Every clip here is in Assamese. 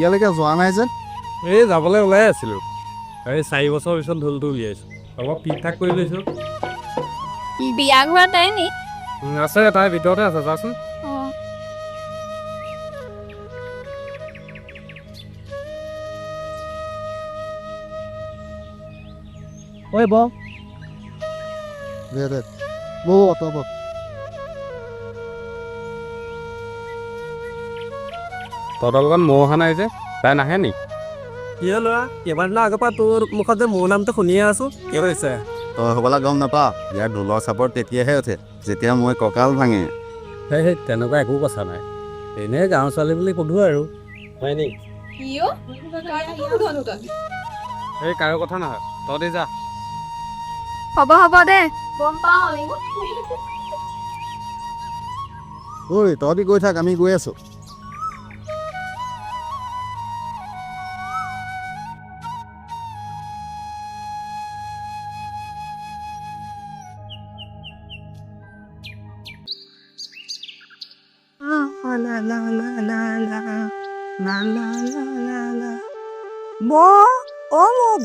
ইয়ালৈকে যোৱা নাই যে এই যাবলৈ ওলাই আছিলোঁ এই 4 বছৰ পিছত ঢোলটো উলিয়াইছোঁ অলপ ঠিক ঠাক কৰি লৈছোঁ বিয়া ঘৰত নাই নি আছে তাই ভিতৰতে আছে চাচোন ঐ ব দে বৌ অত বৌ তহঁতৰ লগত মৌ অহা নাই যে তাই নাহে নি কিয় ল'ৰা কেইবাদিনৰ আগৰ পৰা তোৰ মুখত যে মোৰ নামটো শুনিয়ে আছোঁ কি হৈছে তই হ'বলা গম নাপা ইয়াৰ ঢোলৰ চাপৰ তেতিয়াহে উঠে যেতিয়া মই কঁকাল ভাঙে সেই তেনেকুৱা একো কথা নাই এনেই গাঁৱৰ ছোৱালী বুলি সোধোঁ আৰু হয় নি এই কাৰো কথা নহয় তহঁতি যা হ'ব হ'ব দে গম পাওঁ ঐ তহঁতি গৈ থাক আমি গৈ আছোঁ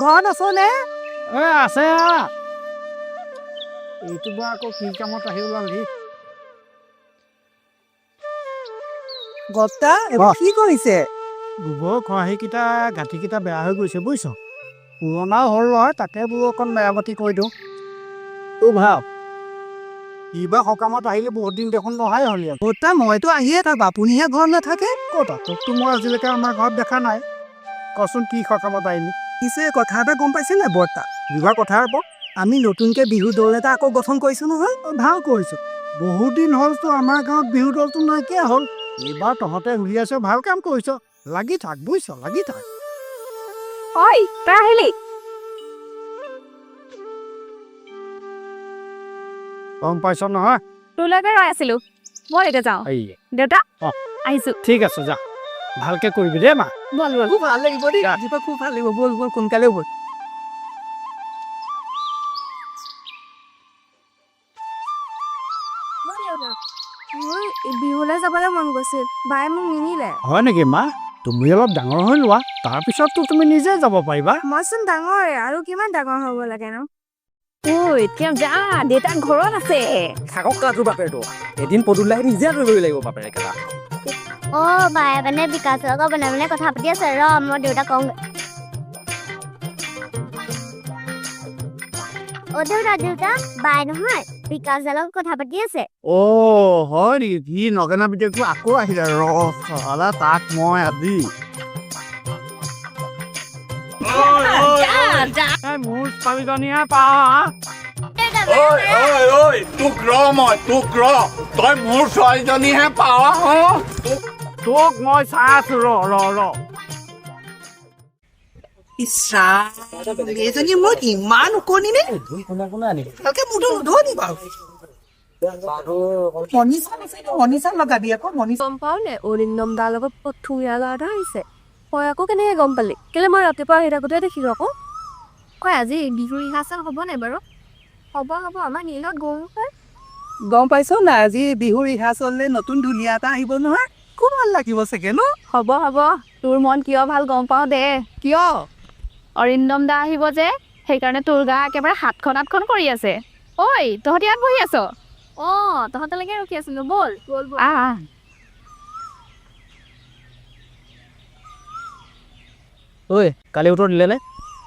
ঘৰত আছনে আছে এইটো বাৰু আকৌ কি কামত আহি ওলালি গত্তা এইবোৰ কি কৰিছে গোবৰ খৰাহীকেইটা গাঁঠিকেইটা বেয়া হৈ গৈছে বুজিছ পুৰণাও হ'ল নহয় তাকে বোলো অকণ মেৰামতি কৰি দিওঁ তোৰ ভাব কিবা সকামত আহিলে বহুত দিন দেখোন নহাই হ'ল ইয়াত গত্তা মইতো আহিয়ে থাকোঁ আপুনিহে ঘৰত নাথাকে ক'ত তোকতো মই আজিলৈকে আমাৰ ঘৰত দেখা নাই কচোন কি সকামত আহিলি পিছে কথা এটা গম পাইছে নাই বৰ্তা বিবাহ কথা হ'ব আমি নতুনকৈ বিহু দল এটা আকৌ গঠন কৰিছোঁ নহয় ভাল কৰিছোঁ বহুত দিন হ'লতো আমাৰ গাঁৱত বিহু দলটো নাইকিয়া হ'ল এইবাৰ তহঁতে উলিয়াইছ ভাল কাম কৰিছ লাগি থাক বুজিছ লাগি থাক ঐ তই আহিলি গম পাইছ নহয় তোলৈকে ৰৈ আছিলোঁ ব'ল এতিয়া যাওঁ দেউতা আহিছোঁ ঠিক আছে যা ভালকে কৰিবি দেই মা বল বল খুব ভাল লাগিব দেই ৰাতিপুৱা খুব ভাল লাগিব বল বল সোনকালে বল মোৰ বিহুলৈ যাবলৈ মন গৈছিল বায়ে মোক নিনিলে হয় নেকি মা তুমি অলপ ডাঙৰ হৈ লোৱা তাৰপিছততো তুমি নিজে যাব পাৰিবা মইচোন ডাঙৰ আৰু কিমান ডাঙৰ হ'ব লাগে ন এতিয়া যা দেউতা ঘৰত আছে থাকক তোৰ বাপেৰটো এদিন পদুলাই নিজে ধৰিব লাগিব বাপেৰ একেটা বায়ে মানে বিকাশৰ লগত মানে কথা পাতি আছে ৰ মই দেউতাক কওঁ দেউতা বাই নহয় বিকাশ দালৰ কথা পাতি আছে হয় নেকি সি নগেনা পিতেকটো আকৌ আহিলে ৰ তাক মই আজি মোৰ ছোৱালীজনীহে পাওঁ তোক তই মোৰ ছোৱালীজনীহে পাৱা তোক মই চাই আছো ৰ এজনী মোৰ ইমান ওকনি নে ভালকে মুঠো নোধোনি বাৰু মনিচা লগাবি আকৌ মনিচা গম পাওঁ নে অৰিন্দম দাৰ লগত পথুৰীয়া ল'ৰা এটা আহিছে তই আকৌ কেনেকৈ গম পালি কেলে মই ৰাতিপুৱা আহি থাকোঁতে দেখিলোঁ আকৌ কয় আজি বিহু ৰিহাৰ্চেল হ'ব নাই বাৰু হ'ব আমাৰ নীলত গম পাইছ না আজি বিহু ৰিহাৰ্চললৈ নতুন ধুনীয়া এটা আহিব নহয় খুব ভাল লাগিব চাগে ন হ'ব তোৰ মন কিয় ভাল গম পাওঁ দে কিয় অৰিন্দম দা আহিব যে সেইকাৰণে তোৰ গা একেবাৰে 7খন 8খন কৰি আছে ঐ তহঁতি ইয়াত বহি আছ তহঁতলৈকে ৰখি আছিলোঁ ব'ল আহ ঐ কালি উত্তৰ দিলে নে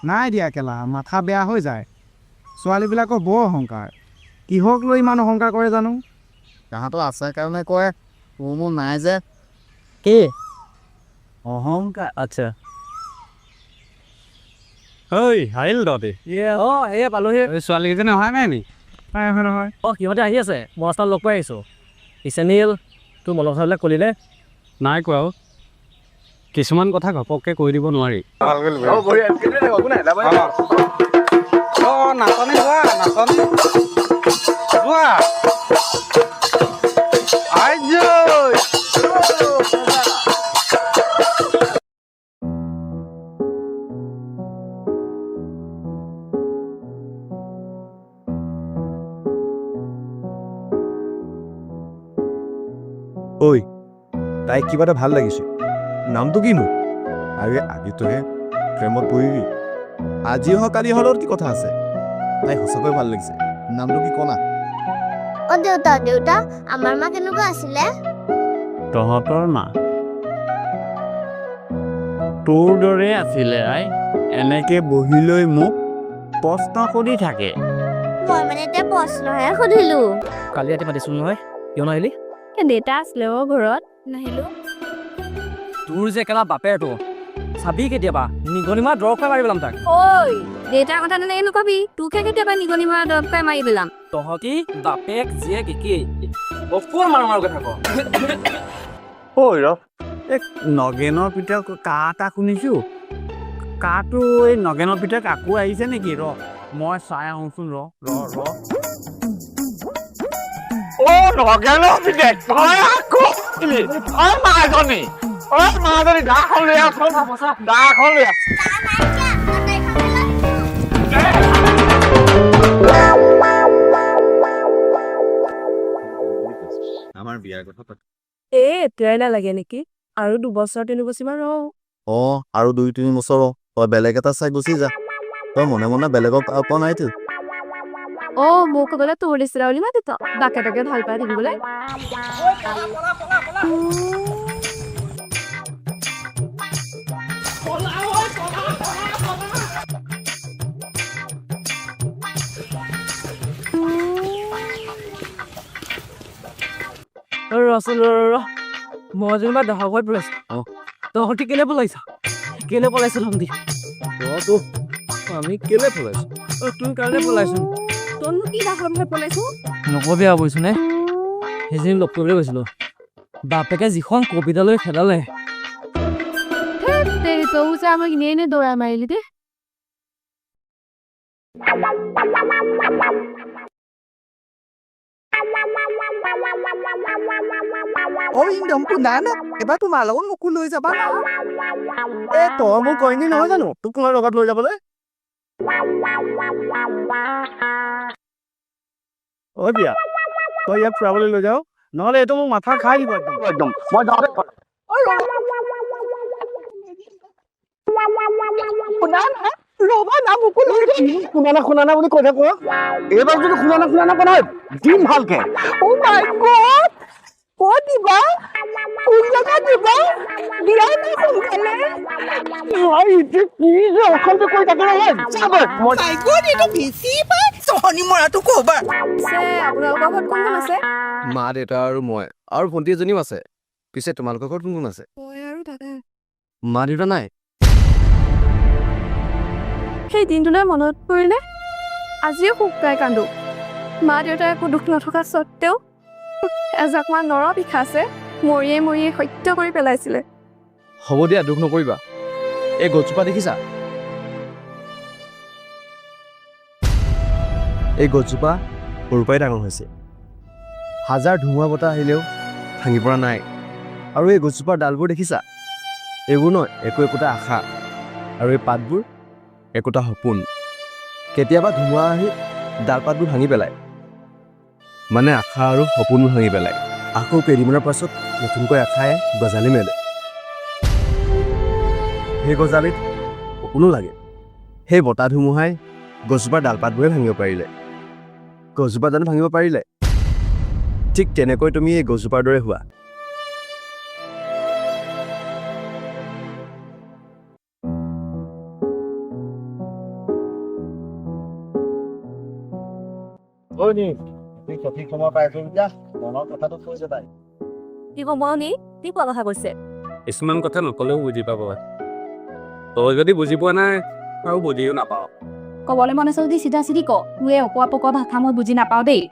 নাই দিয়া কেলা মাথা বেয়া হৈ যায় ছোৱালীবিলাকৰ বৰ অহংকাৰ কিহক লৈ ইমান অহংকাৰ কৰে জানো তাহাঁতৰ আছে কাৰণে কয় মোৰ নাই যে কি অহংকাৰ আচ্ছা ঐ আহিল তহঁতি এয়া পালোহি ছোৱালীকেইজনী অহা নাই নি নাই হয় নহয় অঁ সিহঁতে আহি আছে মই ৰাস্তাত লগ পাই আহিছোঁ পিছে নীল তোৰ মনৰ কথাবিলাক কলিলে নাই কোৱা কিছুমান কথা ঘপককৈ কৈ দিব নোৱাৰি নাচনী যোৱা নাচনী যোৱা ঐ তাইক কিবা এটা ভাল লাগিছে নামটো কিনো আৰে আজিতোহে প্ৰেমত পৰিবি আজি হওক কালি হ'লেও কি কথা আছে তাই সঁচাকৈ ভাল লাগিছে নামটো কি কনা অ দেউতা দেউতা আমাৰ মা কেনেকুৱা আছিলে তহঁতৰ মা তোৰ দৰে আছিলে আই এনেকে বহি লৈ মোক প্ৰশ্ন কৰি থাকে মই মানে এতিয়া প্ৰশ্নহে সুধিলো কালি ৰাতি পাতিছোঁ নহয় কিয় নাহিলি দেউতা আছিলে অ ঘৰত নাহিলো তোৰ যে একেলা বাপেৰটো চাবি কেতিয়াবা নিগনি মাৰ দৰৱ খাই মাৰি পেলাম তাক ঐ দেউতাৰ কথা তেনেকে নকবি তোকে কেতিয়াবা নিগনি মৰা দৰৱ খাই মাৰি পেলাম তহঁতি বাপেক জীয়েক একেই অকল মাৰো মাৰো কথা ক ঐ ৰ এই নগেনৰ পিতক কা এটা শুনিছোঁ কাটো এই নগেনৰ পিতক আকৌ আহিছে নেকি ৰ মই চাই আহোঁচোন ৰ নগেনৰ পিতেক তই আকৌ মাজনী গাখন লৈ আছ গাখন লৈ আছ আমাৰ বিয়াৰ কথা পাতি এতিয়াই নালাগে নেকি আৰু 2 বছৰ 3 বছৰমান ৰওঁ আৰু 2-3 বছৰ তই বেলেগ এটা চাই গুচি যা তই মনে মনে বেলেগক পোৱা নাইতো মোক ক'বলৈ তোৰ নিচিনা বুলি মাতিত বাকে তাকে ভাল পাই থাকিবলৈ ৰচোন ৰ মই যেনিবা দেখা কৰি পলাইছোঁ তহঁতি কেলে পলাইছ লমদি তইতো আমি কেলে পলাইছোঁ তোৰ কাৰণে পলাইছোঁ তইনো কি ডাঙৰ হৈ পলাইছো নকবি আৰু বুজিছোঁ নে সেইজনী লগ কৰিবলৈ গৈছিলোঁ বাপেকে যিখন কবিতা লৈ খেলালে তই যে আমাক এনেই দৌৰা মাৰিলি দে অ ইন্দম শুনা না এবাৰ তোমাৰ লগত মোকো লৈ যাবা না এ তই মোক কইনি নহয় জানো তোক তোমাৰ লগত লৈ যাবলৈ ঐ বিয়া তই ইয়াক ফুৰাবলৈ লৈ যাওঁ নহ'লে এইটো মোক মাথা খাই দিব একদম মই যাওঁতে শুনা না বুলি কৈ থাকো এইবাৰ যদি শুনা না নহয় দিম ভালকে ও মাই গড ক'ত দিবা কোন জেগাত দিবা দিয়া না সোনকালে অশান্তি কৰি থাকে নহয় মাই গড এইটো বেছি পাই চহনি মৰাটো ক'বা আপোনালোকৰ ঘৰত কোন কোন আছে মা দেউতা আৰু মই আৰু ভণ্টি এজনীও আছে পিছে তোমালোকৰ ঘৰত কোন কোন আছে মই আৰু দাদা মা দেউতা নাই সেই দিনটোলৈ মনত পৰিলে আজিও শুকাই কান্দো মা দেউতাৰ একো দুখ নথকা স্বত্তেও এজাকমান নৰ বিষাইছে মৰিয়ে সত্য কৰি পেলাইছিলে হ'ব দিয়া দুখ নকৰিবা এই গছজোপা দেখিছা এই গছজোপা সৰুৰ পৰাই ডাঙৰ হৈছে হাজাৰ ধুমুহা বতাহ আহিলেও ভাঙি পৰা নাই আৰু এই গছজোপাৰ ডালবোৰ দেখিছা এইবোৰ নহয় একোটা আশা আৰু এই পাতবোৰ একোটা সপোন কেতিয়াবা ধুমুহা আহি ডালপাতবোৰ ভাঙি পেলায় মানে আশা আৰু সপোনবোৰ ভাঙি পেলায় আকৌ কেইদিনমানৰ পাছত নতুনকৈ আশাই গজালি মেলে সেই গজালিত সপোনো লাগে সেই বতাহ ধুমুহাই গছজোপাৰ ডালপাতবোৰে ভাঙিব পাৰিলে গছজোপা জানো ভাঙিব পাৰিলে ঠিক তেনেকৈ তুমি এই গছজোপাৰ দৰে হোৱা সঠিক সময় পাইছো এতিয়া মনৰ কথাটো কৈছে তাই কি ক'ব নি কি কোৱা কথা কৈছে কিছুমান কথা নকলেও বুজি পাব তই যদি বুজি পোৱা নাই আৰু বুজিও নাপাওঁ ক'বলৈ মন আছে যদি চিধা চিধি ক তোৰ এই অকোৱা পকোৱা ভাষা মই বুজি নাপাওঁ দেই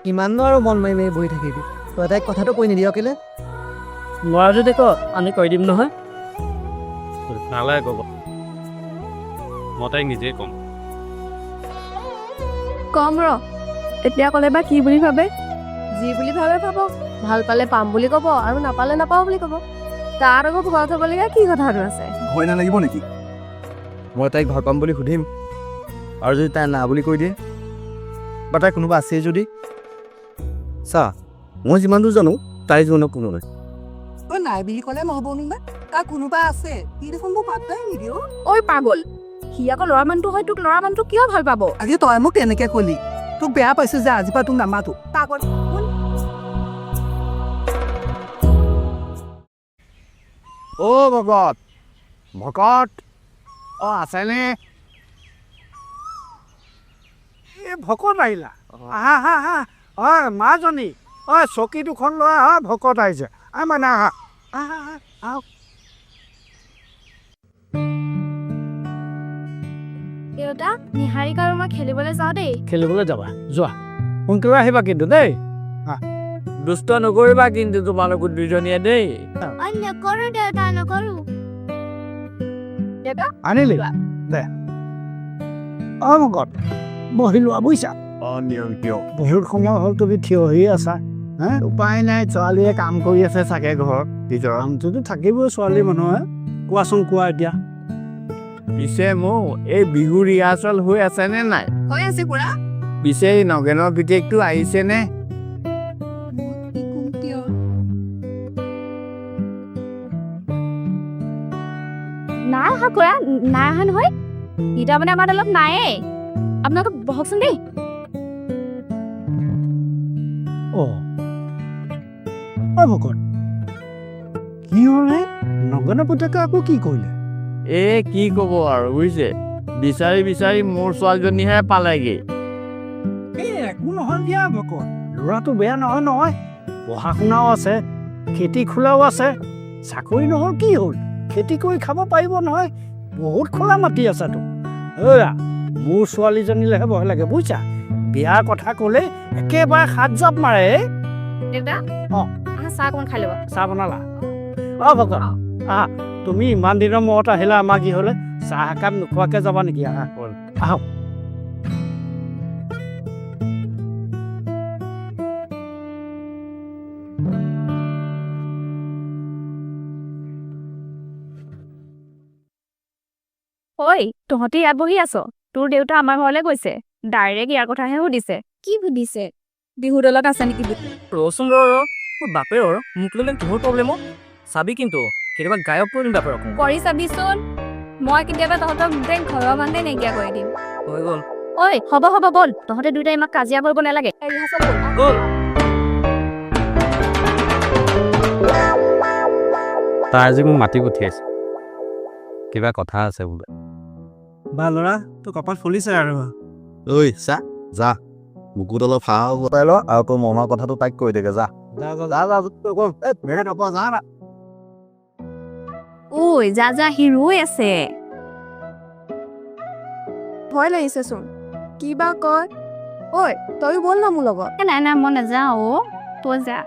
কিমাননো আৰু মন মাৰি মাৰি বহি থাকিবি তই তাইক কথাটো কৈ নিদিয় কেলে নোৱাৰা যদি ক আমি কৈ দিম নহয় নালাগে ক'ব মই তাইক নিজে ক'ম কম ৰ এতিয়া ক'লে বা কি বুলি ভাবে যি বুলি ভাবে ভাবক ভাল পালে পাম বুলি ক'ব আৰু নাপালে নাপাওঁ বুলি ক'ব তাৰ আকৌ ঘৰত হ'বলগীয়া কি কথাটো আছে ভয় নালাগিব নেকি মই তাইক ভাল পাম বুলি সুধিম আৰু যদি তাই না বুলি কৈ দিয়ে বা তাই কোনোবা আছে যদি চা মই যিমান দূৰ জানো তাইৰ জীৱনত কোনো নাই তই নাই বুলি ক'লে নহ'ব নিবা তাৰ কোনোবা আছে সি দেখোন মোক পাত্তাই নিদিয়ে ঐ পাগল সি আকৌ ল'ৰা মানুহটো হয় তোক ল'ৰা মানুহটো কিয় ভাল পাব আজি তই মোক তেনেকে ক'লি তোক বেয়া পাইছো যে আজিৰ পৰা তোক নামাতো পাগল অ' ভকত ভকত অ' আছেনে এই ভকত আহিলা আহা আহা আহা অ' মাজনী অ' চকী দুখন লোৱা হা ভকত আহিছে মানে আহা আহা আহা আহক দেউতা নিহাৰিকা আৰু মই খেলিবলৈ যাওঁ দেই খেলিবলৈ যাবা যোৱা সোনকালে আহিবা কিন্তু দেই দুষ্ট নকৰিবা কিন্তু তোমালোক দুজনীয়ে দেই নকৰো দেউতা নকৰো আনিলি দে অ' ভকত বহি লোৱা বুজিছা অ' নিয়ম কিয় বহুত সময় হ'ল তুমি থিয় হৈ আছা হে উপায় নাই ছোৱালীয়ে কাম কৰি আছে চাগে ঘৰত ভিতৰত কামটোতো থাকিবই ছোৱালী মানুহে কোৱাচোন কোৱা এতিয়া পিছে মোৰ এই বিহু ৰিহাৰ্চেল হৈ আছেনে নাই হৈ আছে পুৰা পিছে এই নগেনৰ পিতেকটো আহিছেনে নাই অহা কৰা নাই অহা নহয় ইটা মানে আমাৰ অলপ নায়েই আপোনালোকে বহকচোন দেই অ' ভকত কি হ'ল নগেনৰ পুতেকে আকৌ কি কৰিলে কি ক'ব আৰু বুজিছে বিচাৰি বিচাৰি মোৰ ছোৱালীজনীহে পালেগৈ একো নহয় দিয়া ভকত ল'ৰাটো বেয়া নহয় নহয় পঢ়া শুনাও আছে খেতি খোলাও আছে চাকৰি নহ'ল কি হ'ল খেতি কৰি খাব পাৰিব নহয় বহুত খোলা মাটি আছেতো ঐৰা মোৰ ছোৱালীজনীলেহে ভয় লাগে বুজিছা বিয়াৰ কথা ক'লে একেবাৰে হাত জাপ মাৰে দেউতা অঁ চাহ অকণমান খাই ল'ব চাহ বনালা অ' ভকত আহা তুমি ইমান দিনৰ মূৰত আহিলা আমাৰ কি হ'লে চাহ একাপ নোখোৱাকৈ যাবা নেকি আহা আহক ঐ তহঁতি ইয়াত বহি আছ তোৰ দেউতা আমাৰ ঘৰলৈ গৈছে ডাইৰেক্ট ইয়াৰ কথাহে সুধিছে কি সুধিছে বিহু দলত আছে নেকি ৰচোন ৰ মোৰ বাপেৰ মোক ল'লে কিহৰ প্ৰব্লেমো চাবি কিন্তু কেতিয়াবা গায়ক কৰি দিম বাপেৰক কৰি চাবিচোন মই কেতিয়াবা তহঁতক গোটেই ঘৰৰ মানুহে নাইকিয়া কৰি দিম হৈ গ'ল ঐ হ'ব হ'ব ব'ল তহঁতে দুয়োটাই ইমান কাজিয়া কৰিব নালাগে ৰিহাৰ্চেল গ'ল তাই আজি মোক মাতি পঠিয়াইছে কিবা কথা আছে বোলে বা ল'ৰা তোৰ কপাল ফুলিছে আৰু ঐ চা যা বুকুত অলপ সাহ গোটাই ল আৰু তোৰ মনৰ কথাটো তাইক কৈ দেগে যা ঐ যা যা সি ৰৈ আছে ভয় লাগিছেচোন কিবা কয় ঐ তয়ো বল না মোৰ লগত নাই নাই মই নাযাওঁ অ তই যা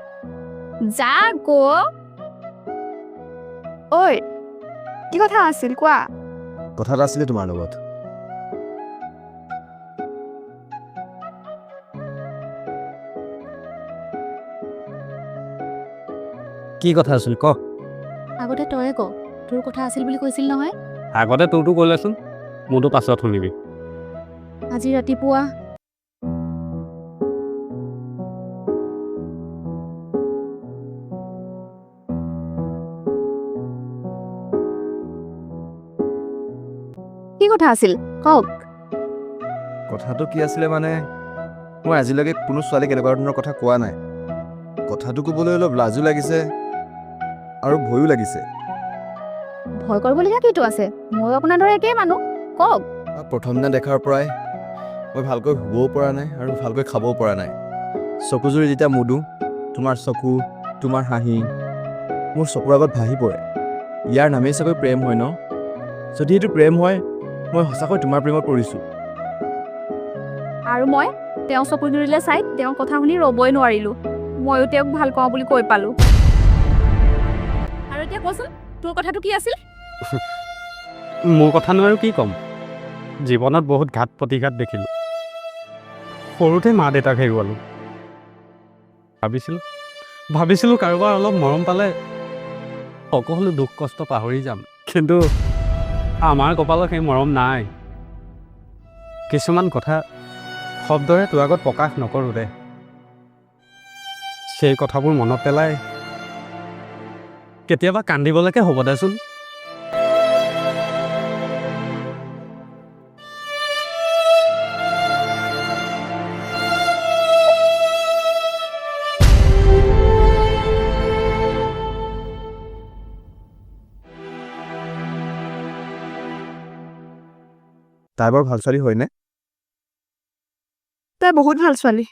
যা গো ঐ কি কথা আছিল কোৱা কথা এটা আছিলে তোমাৰ লগত কি কথা আছিল ক আগতে তয়ে ক তোৰ কথা আছিল বুলি কৈছিল নহয় আগতে তোৰতো ক'লেচোন মোৰতো পাছত শুনিবি আজি ৰাতিপুৱা কি কথা আছিল কওক কথাটো কি আছিলে মানে মই আজিলৈকে কোনো ছোৱালীক এনেকুৱা ধৰণৰ কথা কোৱা নাই কথাটো ক'বলৈ অলপ লাজো লাগিছে আৰু ভয়ো লাগিছে ভয় কৰিবলগীয়া কিটো আছে ময়ো আপোনাৰ দৰে একেই মানুহ কওক প্ৰথম দিনা দেখাৰ পৰাই মই ভালকৈ শুবও পৰা নাই আৰু ভালকৈ খাবও পৰা নাই চকুযোৰি যেতিয়া মুদো তোমাৰ চকু তোমাৰ হাঁহি মোৰ চকুৰ আগত ভাহি পৰে ইয়াৰ নামেই চাগৈ প্ৰেম হয় ন যদি এইটো প্ৰেম হয় মই সঁচাকৈ তোমাৰ প্ৰেমত পৰিছোঁ আৰু মই তেওঁ চকু জুৰিলে চাই তেওঁৰ কথা শুনি ৰ'বই নোৱাৰিলোঁ ময়ো তেওঁক ভাল পাওঁ বুলি কৈ পালোঁ আৰু এতিয়া কচোন তোৰ কথাটো কি আছিল মোৰ কথানো আৰু কি ক'ম জীৱনত বহুত ঘাত প্ৰতিঘাত দেখিলোঁ সৰুতে মা দেউতাক হেৰুৱালোঁ ভাবিছিলোঁ কাৰোবাৰ অলপ মৰম পালে সকলো দুখ কষ্ট পাহৰি যাম কিন্তু আমাৰ কপালত সেই মৰম নাই কিছুমান কথা শব্দৰে তোৰ আগত প্ৰকাশ নকৰোঁ দে সেই কথাবোৰ মনত পেলাই কেতিয়াবা কান্দিবলৈকে হ'ব দেচোন তাই বৰ ভাল ছোৱালী হয়নে তাই বহুত ভাল ছোৱালী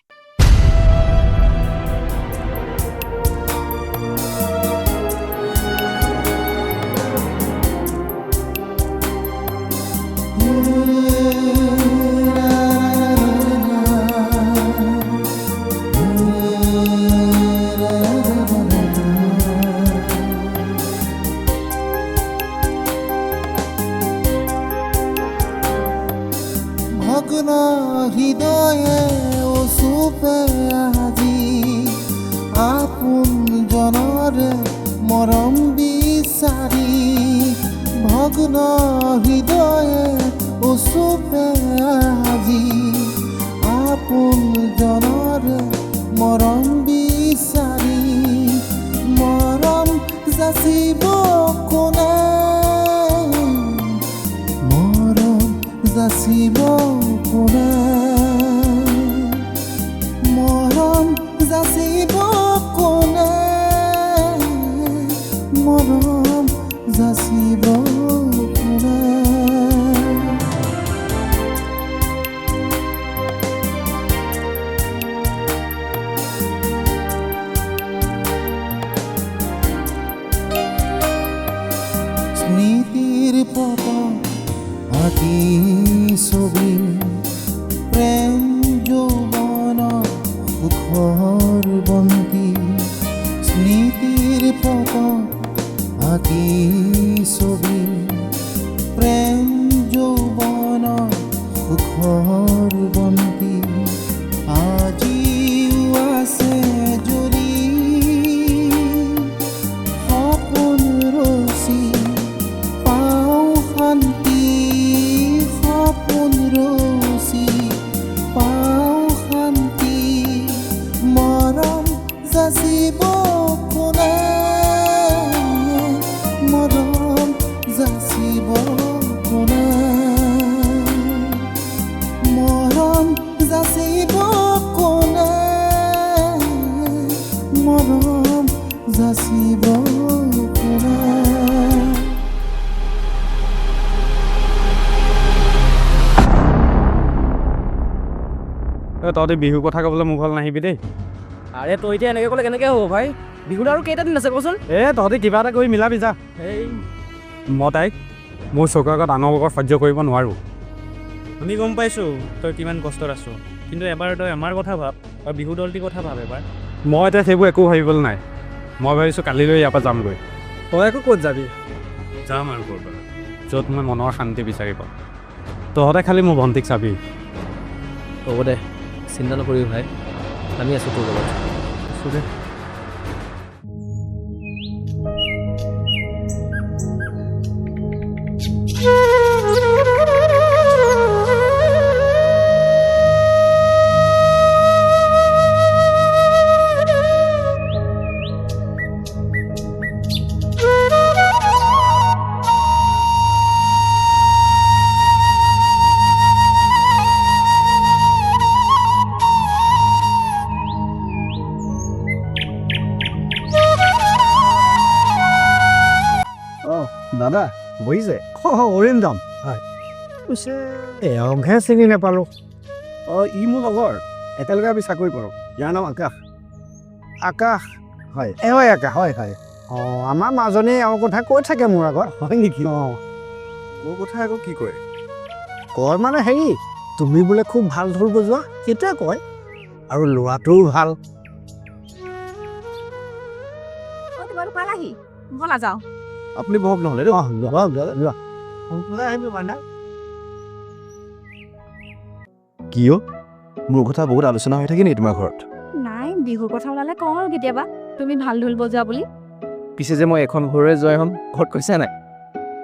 ভগ্ন হৃদয়ে ওচুপে আজি আপোন জনৰে মৰম বিচাৰি ভগ্ন হৃদয়ে ওচুপে আজি আপোন জনৰে মৰম বিচাৰি মৰম যাচিব কোনে যাচিব কোনে মৰম যাচিব কোনে মৰম যাচিব কোনে স্মৃতিৰ পতন আঁকি ছবি প্ৰেম যৌৱন সুখৰ বন্তি স্মৃতিৰ পতন আঁকি ছবি প্ৰেম যৌৱন সুখৰ বন্তি আজিও আছে জৰি সপোন ৰচি পাওঁ শান্তি সপোন ৰচি পাওঁ শান্তি মৰম যাচিব কোনে মৰম যাচিব কোনে মৰম যাচিব কোনে মৰম যাচিব কোনে তহঁতি বিহুৰ কথা ক'বলৈ মোৰ ঘৰত নাহিবি দেই আৰে তই এতিয়া এনেকৈ ক'লে কেনেকৈ হ'ব ভাই বিহুত আৰু কেইটা দিন আছে কচোন তহঁতি কিবা এটা কৰি মিলাবি যা মই তাইক মোৰ চকুৰ আগত আনৰ লগত সহ্য কৰিব নোৱাৰোঁ আমি গম পাইছোঁ তই কিমান কষ্টত আছ কিন্তু এবাৰ তই আমাৰ কথা ভাব আৰু বিহু দলটিৰ কথা ভাব এবাৰ মই এতিয়া সেইবোৰ একো ভাবিবলৈ নাই মই ভাবিছোঁ কালিলৈ ইয়াৰ পৰা যামগৈ তই আকৌ ক'ত যাবি যাম আৰু ক'ৰবাত য'ত মই মনৰ শান্তি বিচাৰি পাওঁ তহঁতে খালি মোৰ ভণ্টিক চাবি হ'ব দে চিন্তা নকৰিবি ভাই আমি আছোঁ তোৰ লগত আছোঁ দে দাদা বহিছে অৰিন্দম হয়। পিছে এওঁহে চিনি নাপালোঁ। ই মোৰ লগৰ একেলগে আমি চাকৰি কৰোঁ ইয়াৰ নাম আকাশ আকাশ হয় এওঁ আকাশ হয় হয় আমাৰ মাজনী এওঁৰ কথা কৈ থাকে মোৰ আগত। হয় নেকি অঁ মোৰ কথা আকৌ কি কয় কয় মানে হেৰি তুমি বোলে খুব ভাল ঢোল বজোৱা সেইটোৱে কয় আৰু ল'ৰাটোও ভাল। তোমালোক পালাহি ব'লা যাওঁ। আপুনি বহক নহ'লে দেই আহিবি মানে কিয় মোৰ কথা বহুত আলোচনা হৈ থাকে নেকি তোমাৰ ঘৰত নাই বিহুৰ কথা ওলালে কওঁ আৰু কেতিয়াবা তুমি ভাল ঢোল বজোৱা বুলি। পিছে যে মই এখন ঘৰৰে জয় হ'ম ঘৰত কৈছে নাই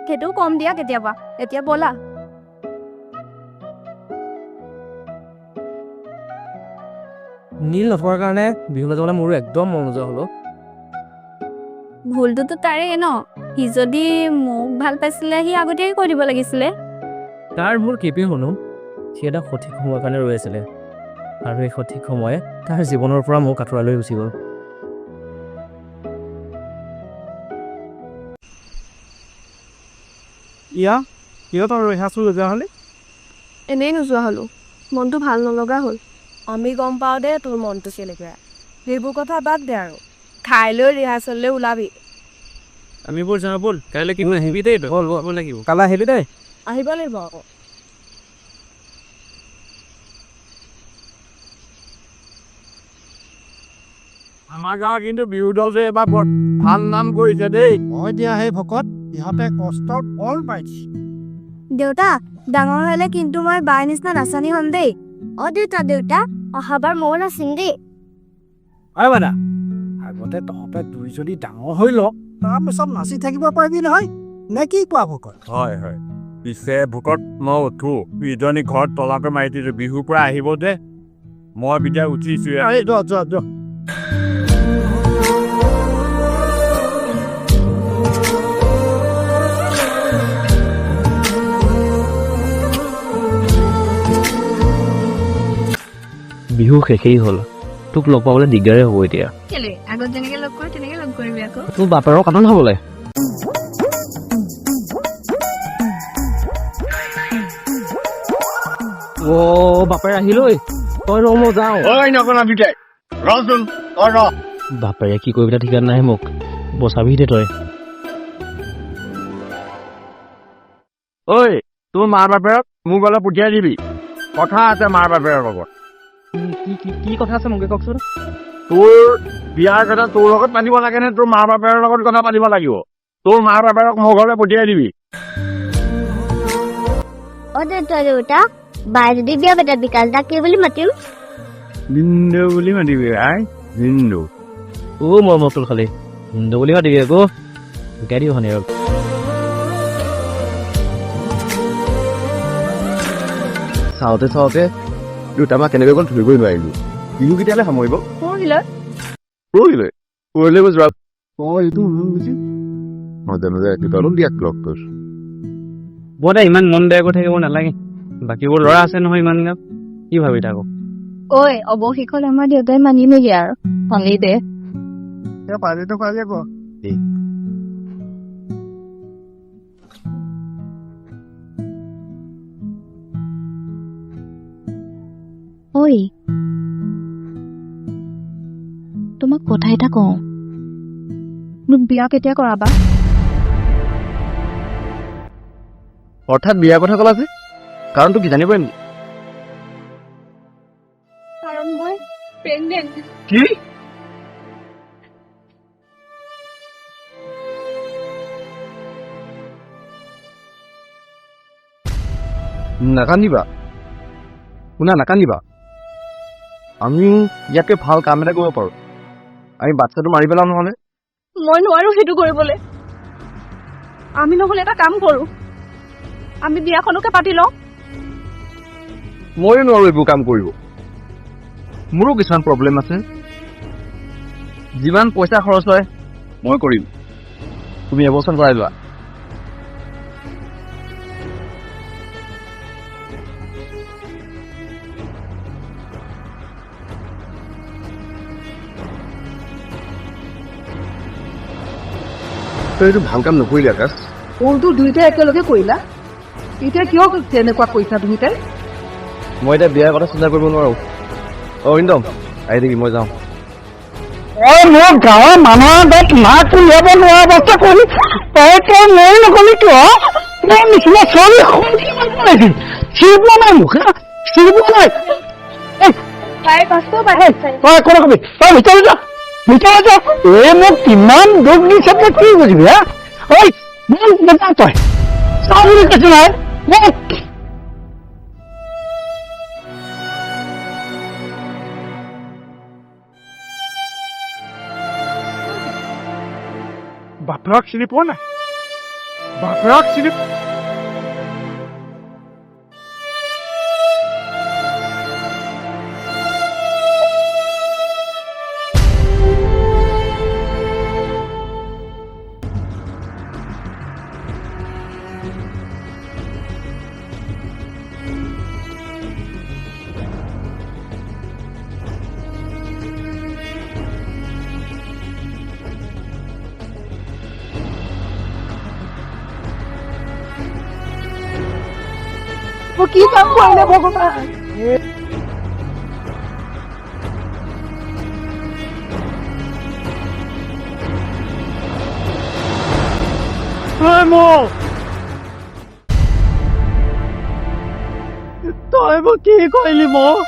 সেইটোও কম দিয়া কেতিয়াবা। এতিয়া ব'লা। নীল নথকাৰ কাৰণে বিহুলৈ যাবলৈ মোৰো একদম মন নোযোৱা হ'ল। ভুলটোতো তাৰেই ন, সি যদি মোক ভাল পাইছিলে সি আগতীয়াকৈ কৈ দিব লাগিছিলে। তাৰ ভুল কেপি শুনো, সি এটা সঠিক সময়ৰ কাৰণে ৰৈ আছিলে আৰু এই সঠিক সময়ে তাৰ জীৱনৰ পৰা মোক আঁতৰাই লৈ গুচি গ'ল। কিয় তই ৰিহাৰ্চেল নোযোৱা হ'লে? এনেই নোযোৱা হ'লো, মনটো ভাল নলগা হ'ল। আমি গম পাওঁ দে তোৰ মনটো কেনেকুৱা, সেইবোৰ কথা বাদ দে আৰু খাই লৈ ৰিহাৰ্চেললৈ ওলাবি। আমি ব'ল যাওঁ ব'ল, কাইলৈ কিমান আহিবি দেই ব'ল ব'ল লাগিব কাইলৈ আহিবি দেই। আহিব লাগিব আকৌ। আমাৰ গাঁৱত কিন্তু বিহু দল যে এবাৰ বৰ ভাল নাম কৰিছে দেই। মই দিয়া সেই ভকত ইহঁতে কষ্টৰ ফল পাইছে। দেউতা ডাঙৰ হ'লে কিন্তু মই বাৰ নিচিনা নাচনি হ'ম দেই। দেউতা অহাবাৰ ময়ো নাচিম দেই। বাদা আগতে তহঁতে দুইজনী ডাঙৰ হৈ ল, তাৰপিছত নাচি থাকিব পাৰিবি নহয়, নে কি কোৱা ভকত? হয় হয়, পিছে ভোকত মই উঠো, ইজনী ঘৰত তলাকৈ মাৰি দিছোঁ, বিহুৰ পৰা আহিব দে, মই বিদায় উঠিছোঁ। যোৱা বিহু শেষেই হ'ল, তোক লগ পাবলৈ দিগদাৰেই হ'ব এতিয়া। কেলে আগত যেনেকে লগ কৰে তেনেকে লগ কৰিবি আকৌ। তোৰ বাপেৰৰ কাটন হ'বলৈ। বাপেৰ আহিলৈ, তই ৰ মই যাওঁ। বাপেৰে কি কৰিবি ঠিকান নাই, মোক বচাবি দে তই। ঐ তোৰ মাৰ বাপেৰক মোৰ গলে পঠিয়াই দিবি, কথা আছে মাৰ বাপেৰৰ লগত। কি কথা আছে মোকে কওকচোন। তোৰ বিয়াৰ কথা তোৰ লগত পাতিব লাগে নে তোৰ মাৰ বাপেৰৰ লগত কথা পাতিব লাগিব? তোৰ মাৰ বাপেৰক মোৰ ঘৰলৈ পঠিয়াই দিবি। দেউতা বাই যদি বিয়া পাতে বিকাশ দা কি বুলি মাতিম? বিন্দু বুলি মাতিবি আই, বিন্দু। মই মতল খালি হিন্দু বুলি মাতিবি আকৌ, শিকাই দিওঁ শনি আৰু। চাওঁতে চাওঁতে দুটামাহ কেনেকৈ গ'ল ধৰিবই নোৱাৰিলো। বিহু কেতিয়ালৈ সামৰিব? পৰহিলৈ যোৱা এইটো মাজে মাজে ৰাতিপুৱা দিয়াক লগ কৰিছো। বৰ দে ইমান মন বেয়া কৰি থাকিব নালাগে, বাকীবোৰ ল'ৰা আছে নহয় ইমান গাঁও, কি ভাবি থাকো। অৱশেষত আমাৰ দেউতাই মানি মেলি আৰু ভালেই দে। পাৰিতো পাৰিয়ে ক তোমাক কথা এটা কওঁ, মোক বিয়া কেতিয়া কৰাবা? অৰ্থাৎ বিয়াৰ কথা ক'লা যে, কাৰণটো কি জানিব নেকি? কাৰণ মই প্ৰেগনেণ্ট। কি? নাকান্দিবা শুনা, নাকান্দিবা। আমি ইয়াতকৈ ভাল কাম এটা কৰিব পাৰোঁ, আমি বাচ্চাটো মাৰি পেলাম নহ'লে। মই নোৱাৰো সেইটো কৰিবলৈ। আমি নহ'লে এটা কাম কৰো, আমি বিয়াখনকে পাতি লওঁ। ময়ো নোৱাৰো এইবোৰ কাম কৰিব, মোৰো কিছুমান প্ৰব্লেম আছে। যিমান পইচা খৰচ হয় মই কৰিম, তুমি এবছৰ কৰাই লোৱা। তই এইটো ভাল কাম নকৰিলি আকাশ। কোনটো দুইটাই একেলগে কৰিলা এতিয়া কিয় তেনেকুৱা কৰিছা দুইটাই মই এতিয়া বিয়াৰ কথা চিন্তা কৰিব নোৱাৰোঁ অৰিন্দম আহি থাকি মই যাওঁ মোৰ গাঁৱৰ মানুহৰ আগত মাক উলিয়াব নোৱাৰা অৱস্থা কৰি তই মই নকলি কিয় মোৰ নিচিনা ছোৱালী লাগিছিল চিৰিব নাই মোক চিৰিব নাই তই একো নকবি তই ভিতৰত যা এই মোক কিমান দুখ দিছে তই কি বুজিবি হা ঐ মোৰ নেতা তই চাওঁ বুলি কৈছো নহয় বাপেৰক চিনি পোৱা নাই বাপেৰক চিনি কি কাম কৰিলে ভগৱান তই মোক কি কৰিলি মোক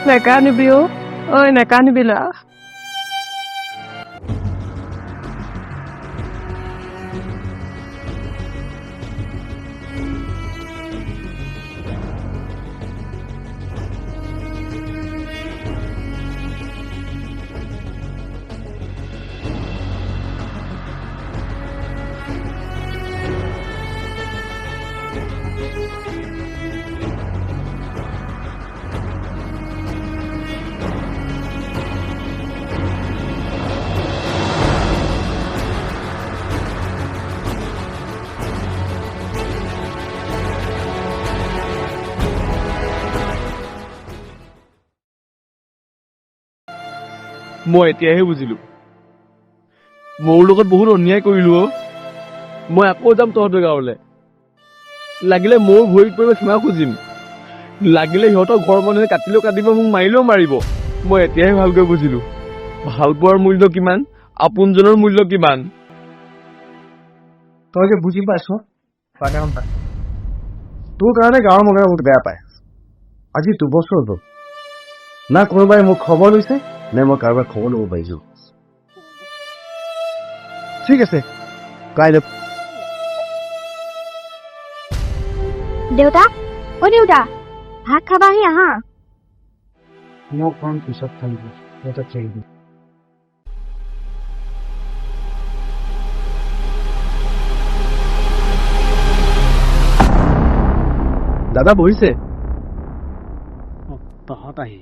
নেকানিবি ঐ নেকানিবি লা মই এতিয়াহে বুজিলোঁ মোৰ লগত বহুত অন্যায় কৰিলোঁ মই আকৌ যাম তহঁতৰ গাঁৱলৈ লাগিলে মোৰ ভৰিত পৰিব ক্ষমা খুজিম লাগিলে সিহঁতৰ ঘৰৰ মানুহে কাটিলেও কাটিব মোক মাৰিলেও মাৰিব মই এতিয়াহে ভালকৈ বুজিলোঁ ভালপোৱাৰ মূল্য কিমান আপোনজনৰ মূল্য কিমান তই যে বুজি পাইছ তোৰ কাৰণে গাঁৱৰ মানুহে মোক বেয়া পায় আজি 2 বছৰ হ'ল না কোনোবাই মোক খবৰ লৈছে নে মই কাৰোবাৰ খবৰ ল'ব পাৰিছো ঠিক আছে কাইলৈ দেউতা অ দেউতা ভাত খাবাহি আহা মই অকণ পিছত থাকিব এটা খেলি দিম দাদা বহিছে তহঁত আহি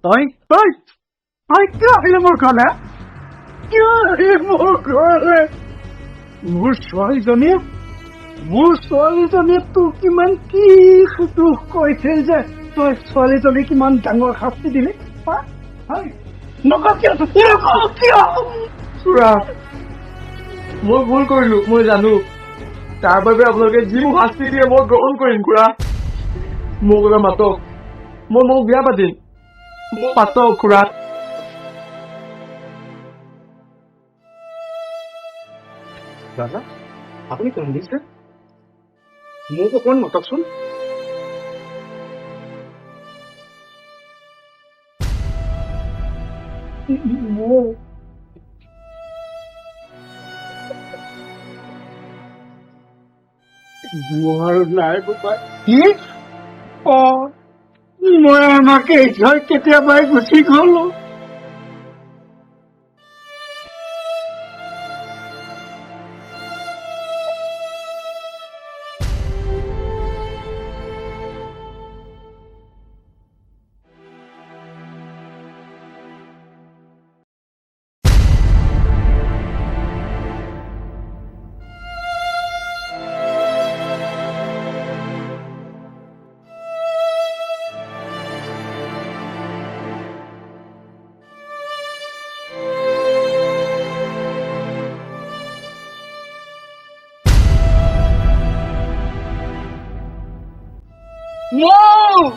তই তই তই কিয় আহিলে মোৰ ঘৰলৈ কিয় আহিলে মোৰ ঘৰলৈ মোৰ ছোৱালীজনীয়ে তোক কিমান কি দুখ কৈছিল যে তই ছোৱালীজনী কিমান ডাঙৰ শাস্তি দিলি মই ভুল কৰিলো মই জানো তাৰ বাবে আপোনালোকে যি মোক শাস্তি দিয়ে মই গ্ৰহণ কৰিম খুৰা মোক এবাৰ মাতক মই মোক বিয়া পাতিম মোক মাতক খুৰা দাদা আপুনি কান্দিছে মোক অকণমান মাতকচোন মোৰ নাই বোপাই কি মই আমাকে কেতিয়াবাই গুচি গলো Ah!